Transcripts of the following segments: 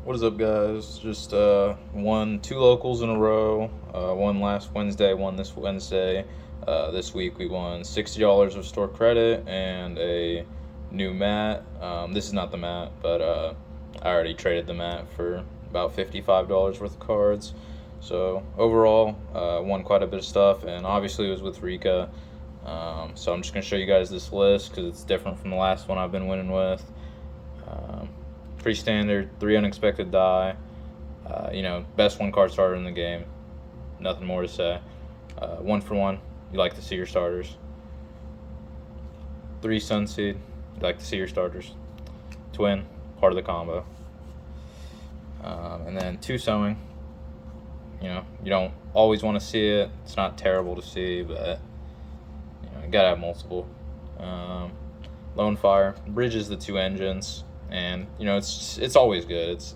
What is up, guys? Just won two locals in a row. One last Wednesday, one this Wednesday. This week we won $60 of store credit and a new mat. This is not the mat, but I already traded the mat for about $55 worth of cards. So overall, won quite a bit of stuff, and obviously it was with Rikka. So I'm just gonna show you guys this list because it's different from the last one I've been winning with. Um, Pretty standard, 3 unexpected die. Best one card starter in the game. Nothing more to say. 1 for 1, you like to see your starters. 3 Sunseed, you like to see your starters. Twin, part of the combo. And then 2 Sewing. You don't always want to see it. It's not terrible to see, but you gotta have multiple. Lone Fire bridges the 2 engines. And it's always good. It's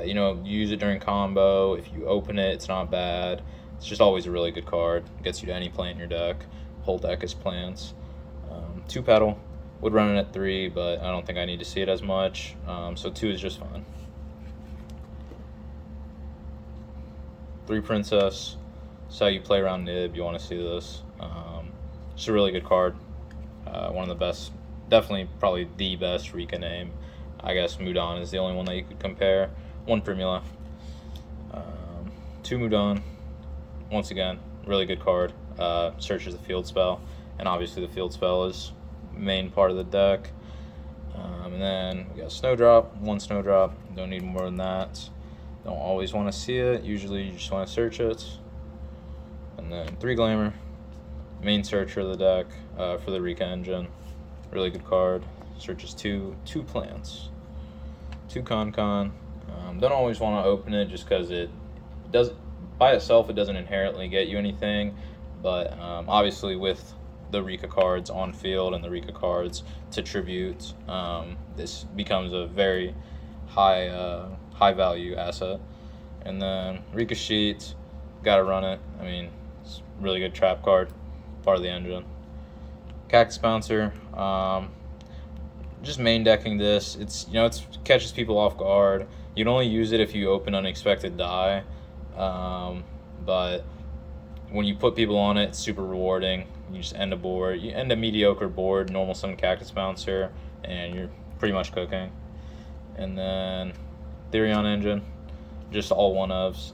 you use it during combo. If you open it, it's not bad. It's just always a really good card. It gets you to any play in your deck. Whole deck is plants. 2 Petal would run it at 3, but I don't think I need to see it as much. So 2 is just fine. 3 Princess. This is how you play around Nib. You want to see this. It's a really good card. One of the best. Definitely, probably the best Rikka name. I guess Mudan is the only one that you could compare. 1 Primula. 2 Mudan. Once again, really good card. Searches the field spell. And obviously the field spell is main part of the deck. And then we got Snowdrop. 1 Snowdrop. Don't need more than that. Don't always want to see it. Usually you just want to search it. And then 3 Glamour. Main searcher of the deck for the Rikka engine. Really good card. Searches two plants. 2 Con. Don't always want to open it just because it does by itself. It doesn't inherently get you anything, but obviously with the Rikka cards on field and the Rikka cards to tribute, this becomes a very high value asset. And then Rikka Sheet, gotta run it. I mean, it's a really good trap card, part of the engine. Cactus Bouncer, just main decking this. It catches people off guard. You can only use it if you open unexpected die, but when you put people on it, it's super rewarding. You just end a board. You end a mediocre board, normal summon Cactus Bouncer, and you're pretty much cooking. And then Therion Engine, just all one-ofs.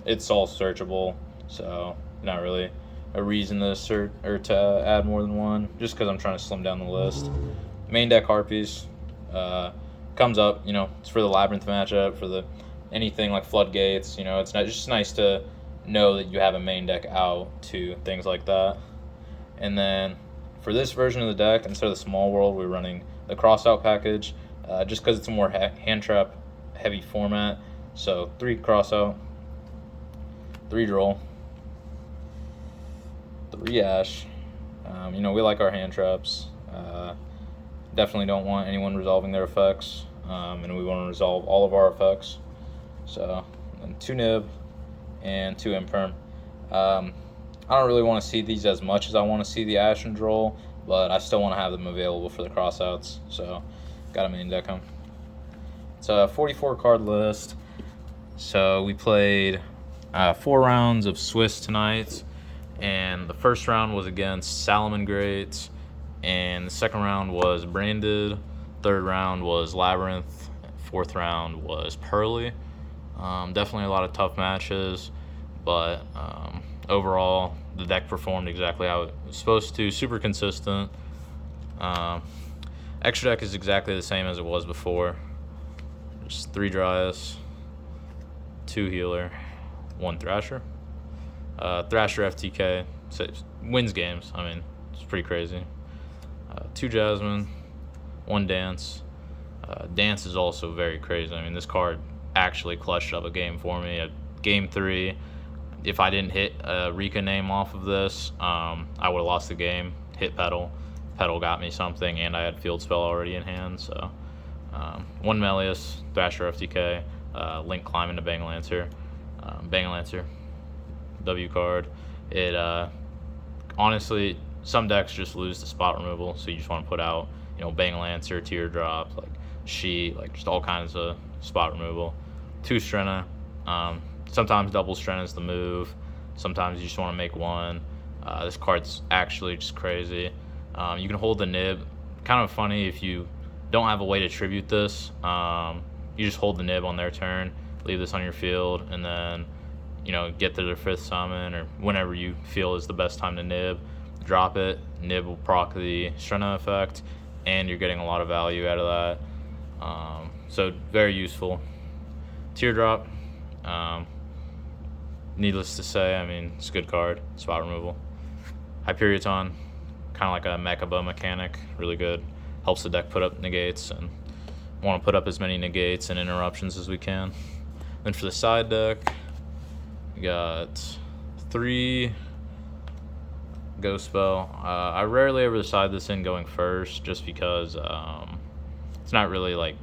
It's all searchable, so not really a reason to search or to add more than one, just because I'm trying to slim down the list. Main deck Harpies comes up, it's for the Labyrinth matchup, for the anything like Floodgates. It's not just nice to know that you have a main deck out to things like that. And then for this version of the deck, instead of the Small World, we're running the Crossout package, just because it's a more hand trap heavy format. So 3 Crossout, 3 Droll, 3 Ash. We like our hand traps. Definitely don't want anyone resolving their effects, and we want to resolve all of our effects. So, and 2 Nib and 2 Imperm. I don't really want to see these as much as I want to see the Ash and Droll, but I still want to have them available for the crossouts, so gotta main deck them. It's a 44 card list. So we played 4 rounds of Swiss tonight, and the first round was against Salamangreat, and the second round was Branded, third round was Labyrinth, fourth round was Pearly. Definitely a lot of tough matches, but overall the deck performed exactly how it was supposed to. Super consistent. Extra deck is exactly the same as it was before. Just 3 Dryas, 2 Healer, 1 Thrasher. Thrasher FTK wins games. I mean, it's pretty crazy. 2 Jasmine, 1 Dance. Dance is also very crazy. I mean, this card actually clutched up a game for me. At game 3, if I didn't hit a Rikka name off of this, I would have lost the game. Hit Petal. Petal got me something, and I had Field Spell already in hand. So 1 Melius, Thrasher FTK, Link Climb into Banglancer. Banglancer, W card. It honestly, some decks just lose the spot removal, so you just want to put out, Banglancer, Teardrop, like sheet, like just all kinds of spot removal. 2 Strenna. Sometimes double Strenna is the move. Sometimes you just want to make one. This card's actually just crazy. You can hold the nib. Kind of funny if you don't have a way to tribute this. You just hold the nib on their turn, leave this on your field, and then get to their 5th summon or whenever you feel is the best time to nib. Drop it. Nib will proc the Strenna effect, and you're getting a lot of value out of that. So very useful. Teardrop. Needless to say, I mean, it's a good card. Spot removal. Hyperion, kind of like a Mechaba mechanic. Really good. Helps the deck put up negates, and want to put up as many negates and interruptions as we can. Then for the side deck, we got 3 Ghost Spell. I rarely ever decide this in going first just because it's not really like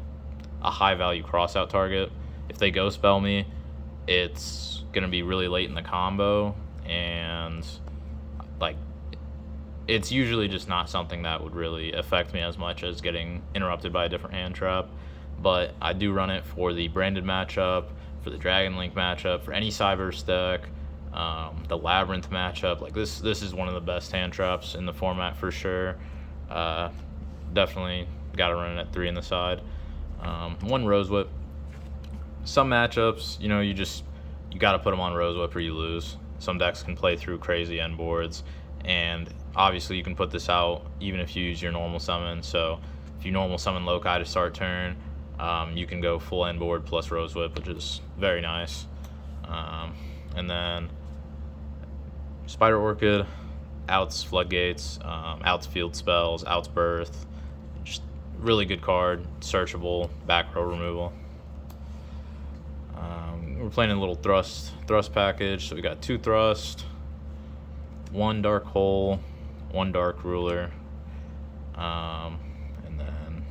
a high value crossout target. If they Ghost Spell me, it's going to be really late in the combo, and like it's usually just not something that would really affect me as much as getting interrupted by a different hand trap. But I do run it for the branded matchup, for the Dragon Link matchup, for any Cyberse deck, the Labyrinth matchup. Like this is one of the best hand traps in the format for sure. Definitely got to run it at 3 in the side. 1 Rose Whip. Some matchups, you got to put them on Rose Whip or you lose. Some decks can play through crazy end boards, and obviously you can put this out even if you use your normal summon. So if you normal summon Loci to start turn, you can go full end board plus Rose Whip, which is very nice. And then Spider Orchid, outs Floodgates, outs Field Spells, outs Birth. Just really good card, searchable, back row removal. We're playing a little thrust package, so we got 2 Thrust, 1 Dark Hole, 1 Dark Ruler, and then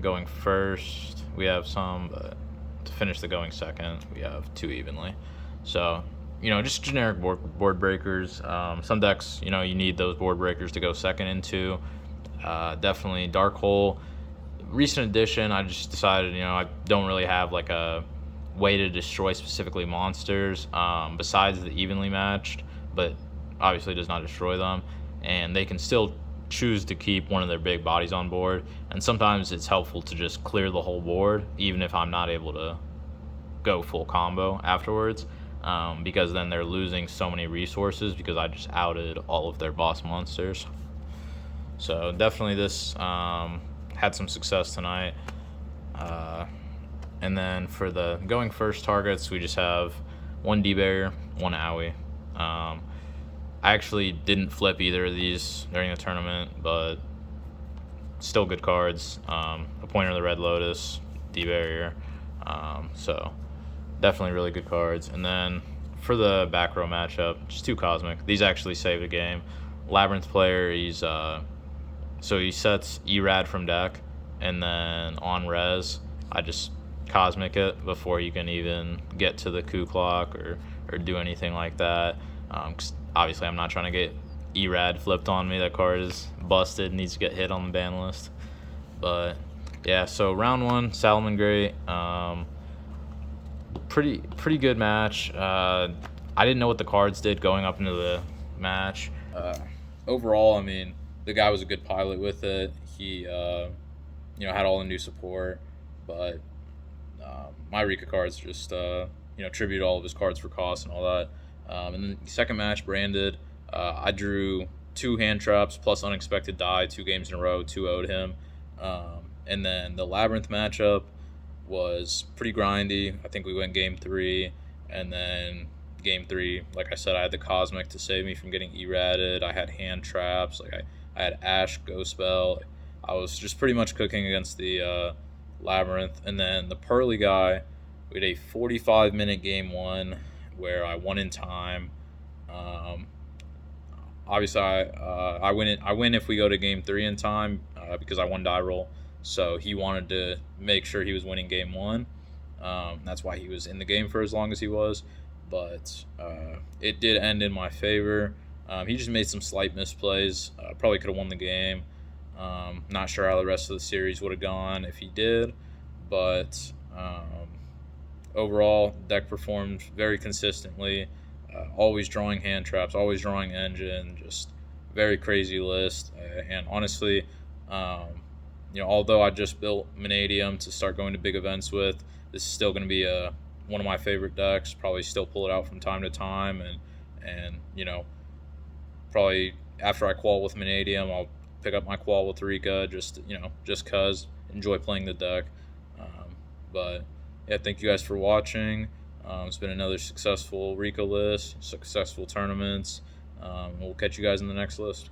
going first we have some, but to finish the going second we have 2 evenly. So just generic board breakers. Some decks you need those board breakers to go second into. Definitely Dark Hole. Recent addition, I just decided I don't really have like a way to destroy specifically monsters besides the evenly matched, but obviously does not destroy them, and they can still choose to keep one of their big bodies on board. And sometimes it's helpful to just clear the whole board even if I'm not able to go full combo afterwards, because then they're losing so many resources because I just outed all of their boss monsters. So definitely this had some success tonight. And then for the going first targets, we just have 1 D-Barrier, 1 Owie. I actually didn't flip either of these during the tournament, but still good cards. Appointer of the Red Lotus, D-Barrier. So definitely really good cards. And then for the back row matchup, just 2 Cosmic. These actually saved a game. Labyrinth player, so he sets Erad from deck, and then on res, I just Cosmic it before you can even get to the coup clock or do anything like that. 'Cause obviously I'm not trying to get Erad flipped on me. That card is busted, needs to get hit on the ban list. But yeah, so round 1, Salamangreat. Pretty good match. I didn't know what the cards did going up into the match. Overall, I mean, the guy was a good pilot with it. He had all the new support, but my Rikka cards just tribute all of his cards for cost and all that. And then the second match, branded, I drew 2 hand traps plus unexpected die 2 games in a row, 2-0'd him. And then the Labyrinth matchup was pretty grindy. I think we went game 3, and then game 3, like I said, I had the Cosmic to save me from getting Eraded. I had hand traps, I had Ash Ghost Spell. I was just pretty much cooking against the Labyrinth. And then the Pearly guy, we had a 45-minute game 1 where I won in time. Obviously, I win if we go to game 3 in time because I won die roll. So he wanted to make sure he was winning game 1. That's why he was in the game for as long as he was. But it did end in my favor. He just made some slight misplays. Probably could have won the game. Not sure how the rest of the series would have gone if he did, but overall, deck performed very consistently. Always drawing hand traps, always drawing engine, just very crazy list. And honestly, um, although I just built Vanadium to start going to big events with, this is still going to be one of my favorite decks. Probably still pull it out from time to time, and probably after I qual with Vanadium, I'll pick up my qual with Rikka just cause enjoy playing the deck. But yeah, thank you guys for watching. It's been another successful Rikka list, successful tournaments. We'll catch you guys in the next list.